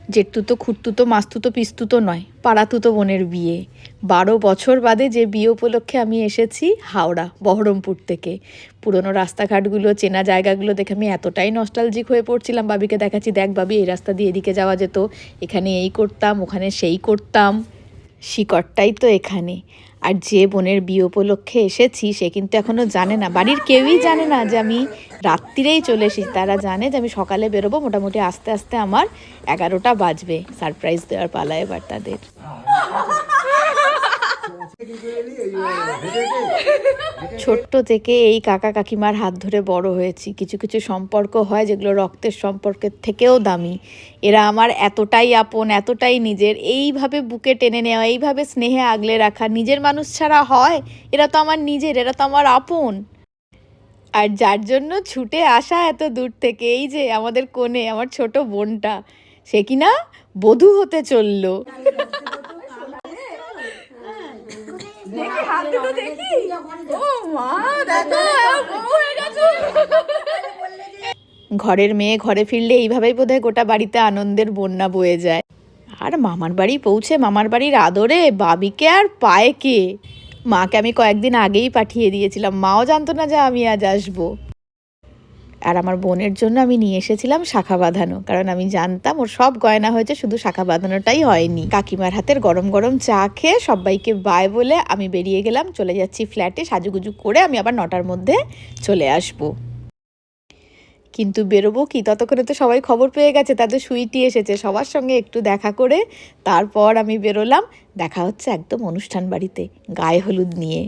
জেঠতুতো খুঁড়তুতো মাস্তুতো পিস্তুতো নয়, পাড়াতুতো বোনের বিয়ে। 12 বছর বাদে যে বিয়ে উপলক্ষে আমি এসেছি হাওড়া বহরমপুর থেকে। পুরনো রাস্তাঘাটগুলো, চেনা জায়গাগুলো দেখে আমি এতটাই নস্টালজিক হয়ে পড়ছিলাম। বাবিকে দেখাচ্ছি, দেখ বাবি এই রাস্তা দিয়ে এদিকে যাওয়া যেত, এখানে এই করতাম, ওখানে সেই করতাম। শিকড়টাই তো এখানে। আর যে বোনের বিয়ে উপলক্ষে এসেছি সে কিন্তু এখনও জানে না, বাড়ির কেউই জানে না যে আমি রাত্রিরেই চলে এসেছি। তারা জানে যে আমি সকালে বেরোবো, মোটামুটি আস্তে আস্তে আমার 11টা বাজবে। সারপ্রাইজ দেওয়ার পালা এবার তাদের। ছোট্ট থেকে এই কাকা কাকিমার হাত ধরে বড় হয়েছি। কিছু কিছু সম্পর্ক হয় যেগুলো রক্তের সম্পর্কের থেকেও দামি। এরা আমার এতটাই আপন, এতটাই নিজের। এইভাবে বুকে টেনে নেওয়া, এইভাবে স্নেহে আগলে রাখা, নিজের মানুষ ছাড়া হয়? এরা তো আমার নিজের, এরা তো আমার আপন। আর যার জন্য ছুটে আসা এত দূর থেকে, এই যে আমাদের কোণে আমার ছোট বোনটা, সে কিনা বধূ হতে চললো। ঘরের মেয়ে ঘরে ফিরলে এইভাবেই বোধহয় গোটা বাড়িতে আনন্দের বন্যা বয়ে যায়। আর মামার বাড়ি পৌঁছে মামার বাড়ির আদরে বাবিকে আর পায় কে। মাকে আমি কয়েকদিন আগেই পাঠিয়ে দিয়েছিলাম, মাও জানতো না যে আমি আজ আসবো। আর আমার বোনের জন্য আমি নিয়ে এসেছিলাম শাখা বাঁধানো, কারণ আমি জানতাম ওর সব গয়না হয়েছে, শুধু শাখা বাঁধানোটাই হয়নি। কাকিমার হাতের গরম গরম চা খেয়ে সবাইকে বাই বলে আমি বেরিয়ে গেলাম, চলে যাচ্ছি ফ্ল্যাটে। সাজুগুজু করে আমি আবার 9টার মধ্যে চলে আসবো। কিন্তু বেরোবো কি, ততক্ষণে তো সবাই খবর পেয়ে গেছে, তাদের সুইটি এসেছে। সবার সঙ্গে একটু দেখা করে তারপর আমি বেরোলাম। দেখা হচ্ছে একদম অনুষ্ঠান বাড়িতে গায়ে হলুদ নিয়ে।